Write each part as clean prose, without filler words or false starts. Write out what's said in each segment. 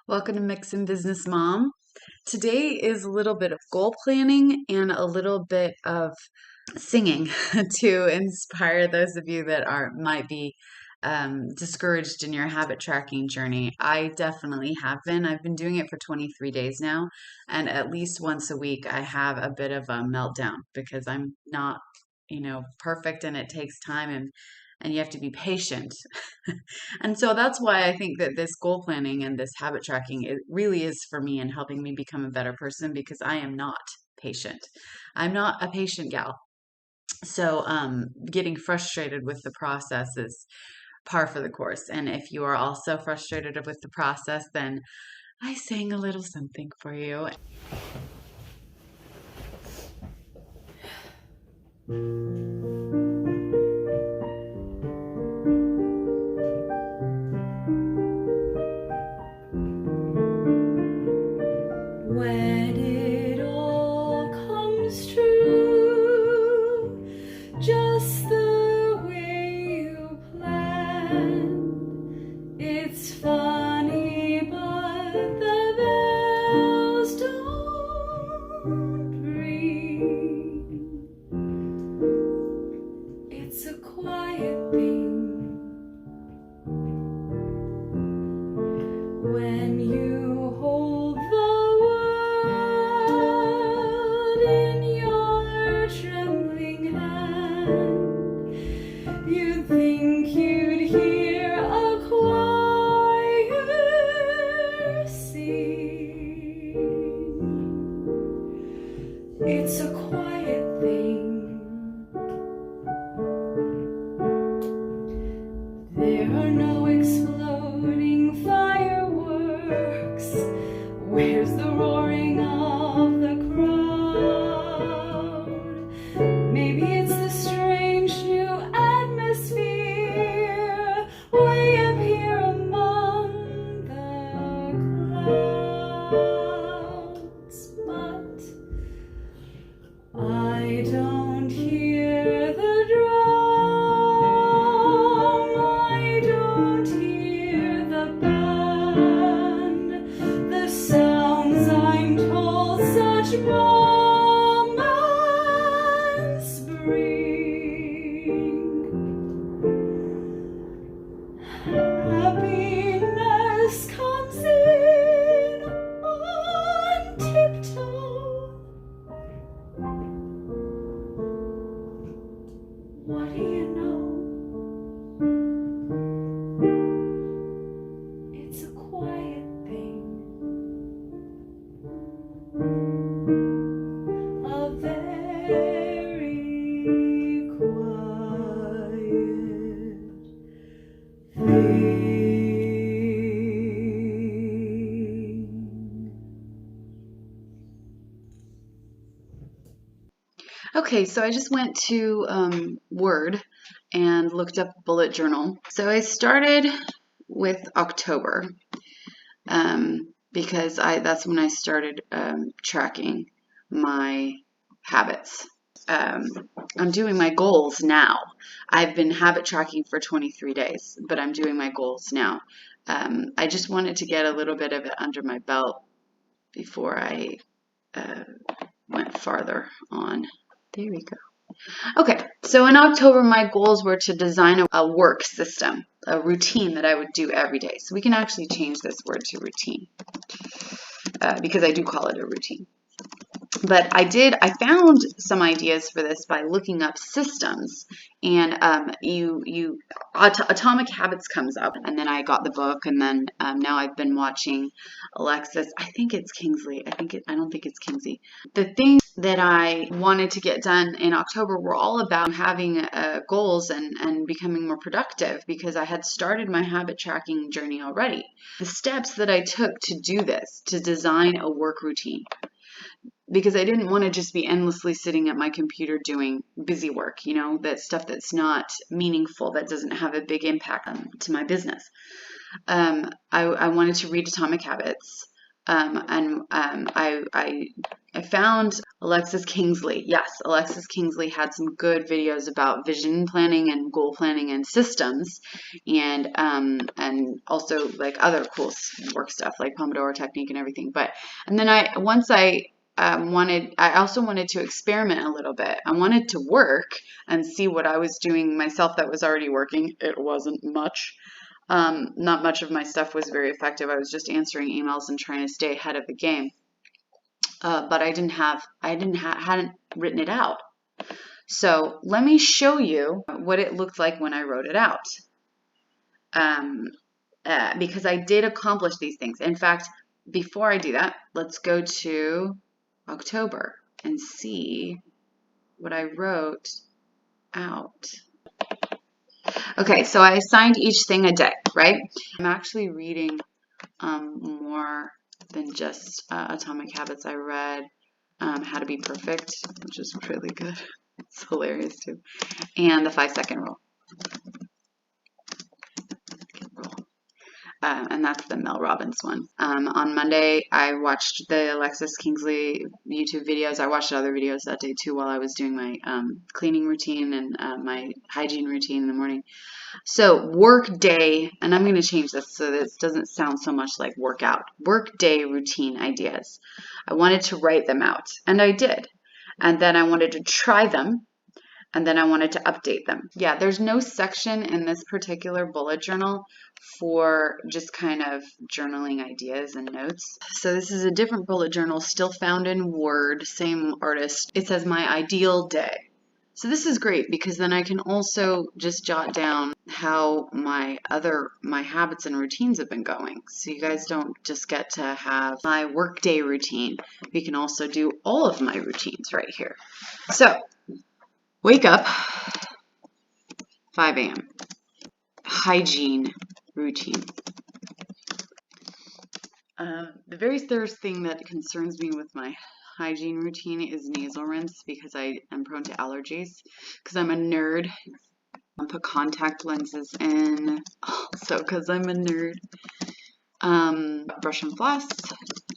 Welcome to Mix and Business Mom. Today is a little bit of goal planning and a little bit of singing to inspire those of you that might be discouraged in your habit tracking journey. I definitely have been. I've been doing it for 23 days now, and at least once a week I have a bit of a meltdown because I'm not, perfect, and it takes time and you have to be patient. And so that's why I think that this goal planning and this habit tracking, it really is for me and helping me become a better person because I am not patient. I'm not a patient gal. So getting frustrated with the process is par for the course. And if you are also frustrated with the process, then I sang a little something for you. When it all comes true, just the way you planned, it's funny, but the bells don't ring. It's a quiet thing when you hold the world in your trembling hand. You'd think you'd hear a choir sing. It's a quiet thing. There are no exploding fireworks. Where's the roaring of the crowd? Maybe it's the strange new atmosphere way up here among the clouds. But I don't hear the drum, I don't hear the band, the sounds I'm told such moments bring. Happiness comes in on tiptoe. What do you know? It's a quiet thing, a very quiet thing. Okay, so I just went to Word and looked up bullet journal. So I started with October because that's when I started tracking my habits. I'm doing my goals now. I've been habit tracking for 23 days, but I'm doing my goals now. I just wanted to get a little bit of it under my belt before I went farther on. There we go. Okay, so in October, my goals were to design a work system, a routine that I would do every day. So we can actually change this word to routine because I do call it a routine. But I found some ideas for this by looking up systems, and Atomic Habits comes up, and then I got the book, and then now I've been watching Alexis. I think it's Kinsley. I don't think it's Kinsley. The things that I wanted to get done in October were all about having goals and becoming more productive because I had started my habit tracking journey already. The steps that I took to do this, to design a work routine, because I didn't want to just be endlessly sitting at my computer doing busy work, that stuff that's not meaningful, that doesn't have a big impact to my business. I wanted to read Atomic Habits. I found Alexis Kinsley. Yes, Alexis Kinsley had some good videos about vision planning and goal planning and systems, and also like other cool work stuff like Pomodoro technique and everything. And then I also wanted to experiment a little bit. I wanted to work and see what I was doing myself that was already working. It wasn't much. Not much of my stuff was very effective. I was just answering emails and trying to stay ahead of the game. But I hadn't written it out. So let me show you what it looked like when I wrote it out. Because I did accomplish these things. In fact, before I do that, let's go to October and see what I wrote out. Okay, so I assigned each thing a day, right? I'm actually reading more than just Atomic Habits. I read How to Be Perfect, which is really good. It's hilarious too. And the 5-second rule. And that's the Mel Robbins one. On Monday, I watched the Alexis Kinsley YouTube videos. I watched other videos that day too while I was doing my cleaning routine and my hygiene routine in the morning. So work day, and I'm going to change this so this doesn't sound so much like workout. Work day routine ideas. I wanted to write them out, and I did. And then I wanted to try them, and then I wanted to update them. Yeah, there's no section in this particular bullet journal for just kind of journaling ideas and notes. So this is a different bullet journal, still found in Word, same artist. It says my ideal day. So this is great because then I can also just jot down how my habits and routines have been going. So you guys don't just get to have my workday routine. We can also do all of my routines right here. So wake up, 5 a.m. Hygiene routine. The very first thing that concerns me with my hygiene routine is nasal rinse because I am prone to allergies because I'm a nerd. I put contact lenses in also because I'm a nerd. Brush and floss,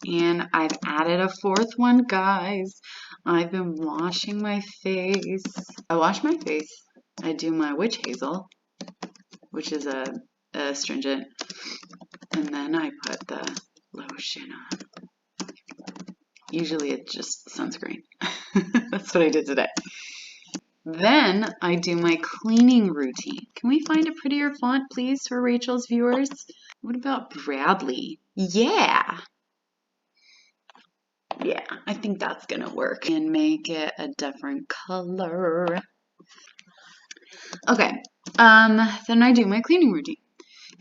and I've added a fourth one, guys. I've been washing my face. I wash my face. I do my witch hazel, which is a astringent, and then I put the lotion on. Usually it's just sunscreen. That's what I did today. Then I do my cleaning routine. Can we find a prettier font, please, for Rachel's viewers? What about Bradley? Yeah. Yeah, I think that's gonna work. And make it a different color. Okay, then I do my cleaning routine.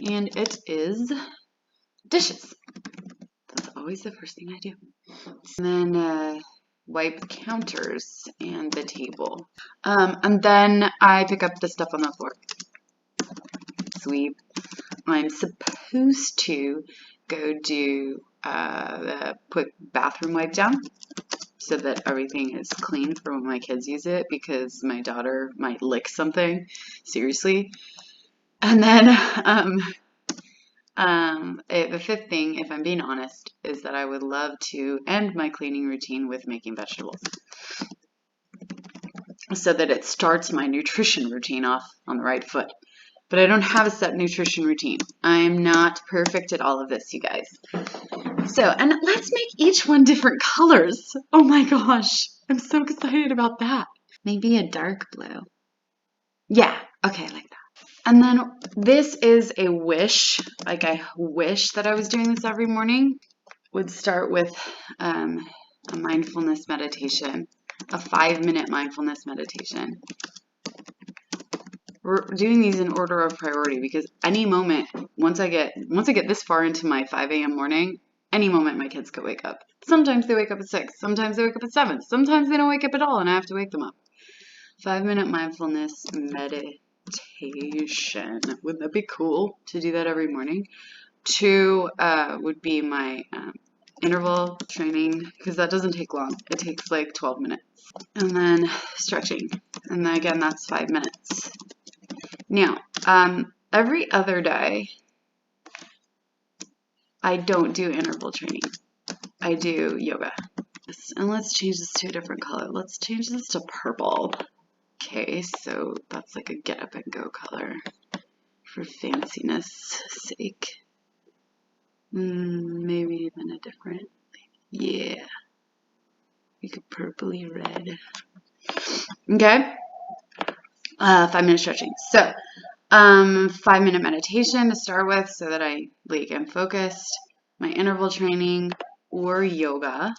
And it is dishes. That's always the first thing I do. And then wipe the counters and the table. And then I pick up the stuff on the floor. Sweep. I'm supposed to go do the quick bathroom wipe down so that everything is clean for when my kids use it because my daughter might lick something. Seriously. And then the fifth thing, if I'm being honest, is that I would love to end my cleaning routine with making vegetables so that it starts my nutrition routine off on the right foot. But I don't have a set nutrition routine. I'm not perfect at all of this, you guys. So, and let's make each one different colors. Oh my gosh, I'm so excited about that. Maybe a dark blue. Yeah, okay, I like that. And then this is a wish, like I wish that I was doing this every morning. Would start with a mindfulness meditation, a 5-minute mindfulness meditation. We're doing these in order of priority because any moment, once I get this far into my 5 a.m. morning, any moment my kids could wake up. Sometimes they wake up at 6, sometimes they wake up at 7, sometimes they don't wake up at all and I have to wake them up. 5-minute mindfulness meditation. Wouldn't that be cool to do that every morning? 2 would be my interval training because that doesn't take long. It takes like 12 minutes. And then stretching. And then again, that's 5 minutes. Now, every other day, I don't do interval training. I do yoga. And let's change this to a different color. Let's change this to purple. Okay, so that's like a get up and go color for fanciness sake. Maybe even a different, yeah. We could purpley red. Okay. 5-minute stretching. So, 5-minute meditation to start with so that I am focused. My interval training or yoga.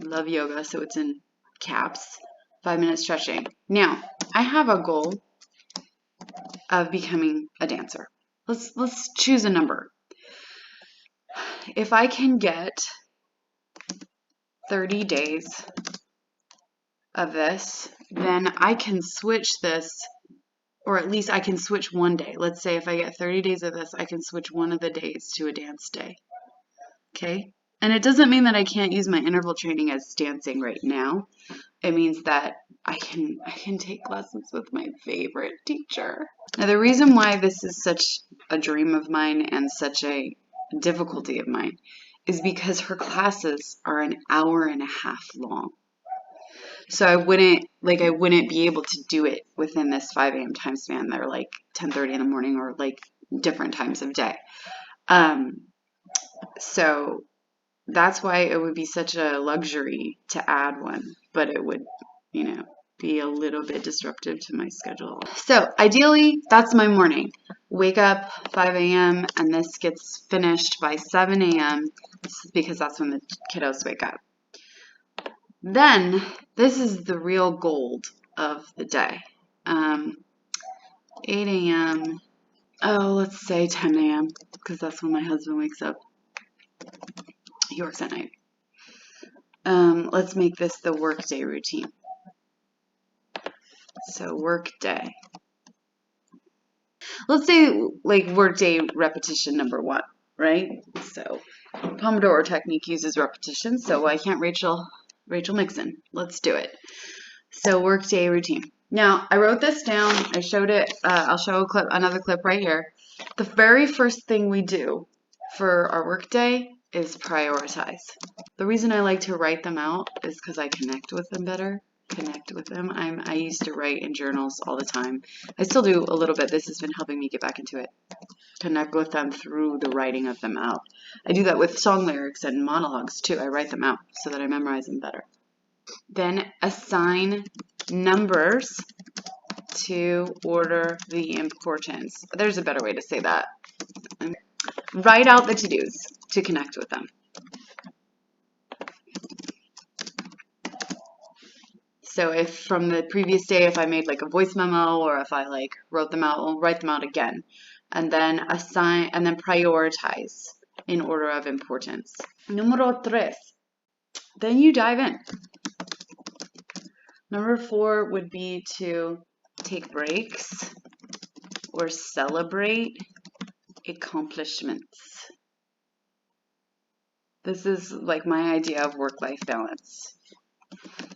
Love yoga, so it's in caps. 5-minute stretching. Now, I have a goal of becoming a dancer. Let's choose a number. If I can get 30 days of this, then I can switch this, or at least I can switch one day. Let's say if I get 30 days of this, I can switch one of the days to a dance day. Okay? And it doesn't mean that I can't use my interval training as dancing right now. It means that I can take lessons with my favorite teacher. Now, the reason why this is such a dream of mine and such a difficulty of mine is because her classes are an hour and a half long. So I wouldn't be able to do it within this 5 a.m. time span. They're like 10:30 in the morning or like different times of day. So that's why it would be such a luxury to add one, but it would, be a little bit disruptive to my schedule. So ideally, that's my morning. Wake up 5 a.m. and this gets finished by 7 a.m. because that's when the kiddos wake up. Then, this is the real gold of the day. 8 a.m. Oh, let's say 10 a.m. because that's when my husband wakes up. He works at night. Let's make this the workday routine. So workday. Let's say like workday repetition number 1, right? So Pomodoro technique uses repetition, so why can't Rachel Nixon? Let's do it. So workday routine. Now I wrote this down. I showed it. I'll show another clip right here. The very first thing we do for our workday is prioritize. The reason I like to write them out is because I connect with them better. I used to write in journals all the time. I still do a little bit. This has been helping me get back into it. Connect with them through the writing of them out. I do that with song lyrics and monologues too. I write them out so that I memorize them better. Then assign numbers to order the importance. There's a better way to say that. Write out the to-dos to connect with them. So if from the previous day, if I made like a voice memo or if I like wrote them out, I'll write them out again. And then assign and then prioritize in order of importance. Número 3. Then you dive in. Number 4 would be to take breaks or celebrate accomplishments. This is like my idea of work-life balance.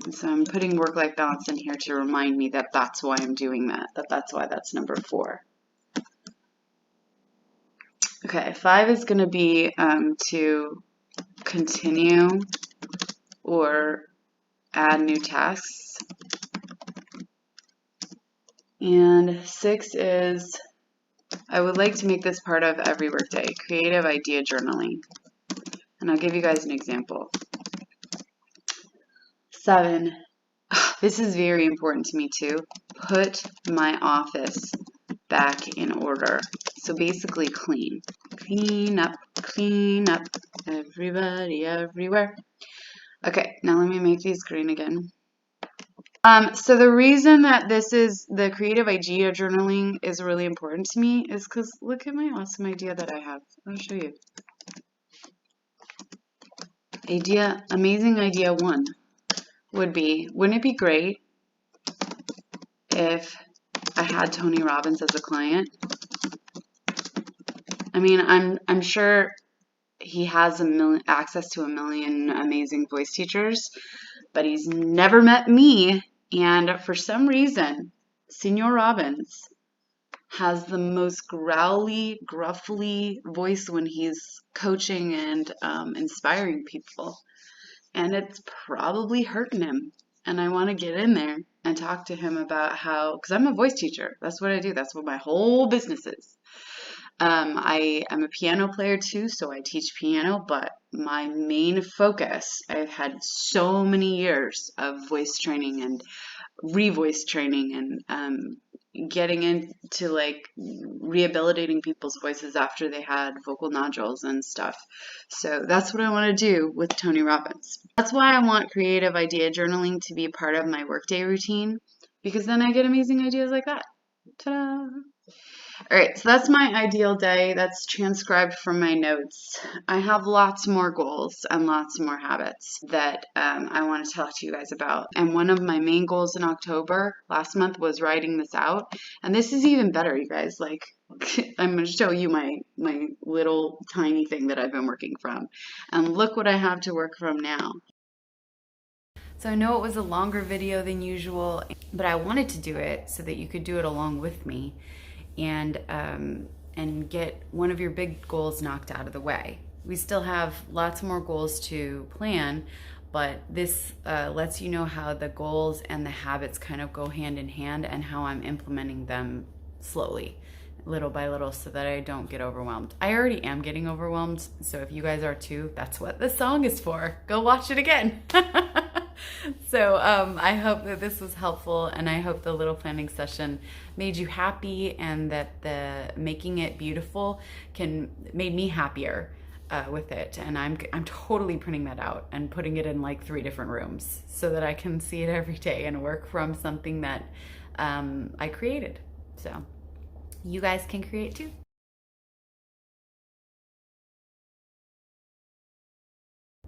And so I'm putting work-life balance in here to remind me that that's why I'm doing that. That's why that's number 4. Okay, 5 is going to be to continue or add new tasks. And 6 is, I would like to make this part of every workday, creative idea journaling. And I'll give you guys an example. 7, this is very important to me too. Put my office back in order. So basically clean. Clean up, everybody, everywhere. Okay, now let me make these green again. So the reason that this is the creative idea journaling is really important to me is because look at my awesome idea that I have. I'll show you. Amazing idea 1 would be, wouldn't it be great if I had Tony Robbins as a client? I mean, I'm sure he has access to a million amazing voice teachers, but he's never met me. And for some reason, Senor Robbins has the most growly, gruffly voice when he's coaching and inspiring people. And it's probably hurting him. And I want to get in there and talk to him about how, because I'm a voice teacher. That's what I do. That's what my whole business is. I am a piano player too, so I teach piano, but my main focus, I've had so many years of voice training and revoice training and getting into like rehabilitating people's voices after they had vocal nodules and stuff. So that's what I want to do with Tony Robbins. That's why I want creative idea journaling to be part of my workday routine, because then I get amazing ideas like that. Ta-da! All right, so that's my ideal day. That's transcribed from my notes. I have lots more goals and lots more habits that I want to talk to you guys about. And one of my main goals in October last month was writing this out. And this is even better, you guys. Like, I'm going to show you my little tiny thing that I've been working from. And look what I have to work from now. So I know it was a longer video than usual, but I wanted to do it so that you could do it along with me and get one of your big goals knocked out of the way. We still have lots more goals to plan, but this lets you know how the goals and the habits kind of go hand in hand and how I'm implementing them slowly, little by little, so that I don't get overwhelmed. I already am getting overwhelmed, so if you guys are too, that's what this song is for. Go watch it again. So I hope that this was helpful, and I hope the little planning session made you happy, and that the making it beautiful made me happier with it. And I'm totally printing that out and putting it in like 3 different rooms so that I can see it every day and work from something that I created. So you guys can create too.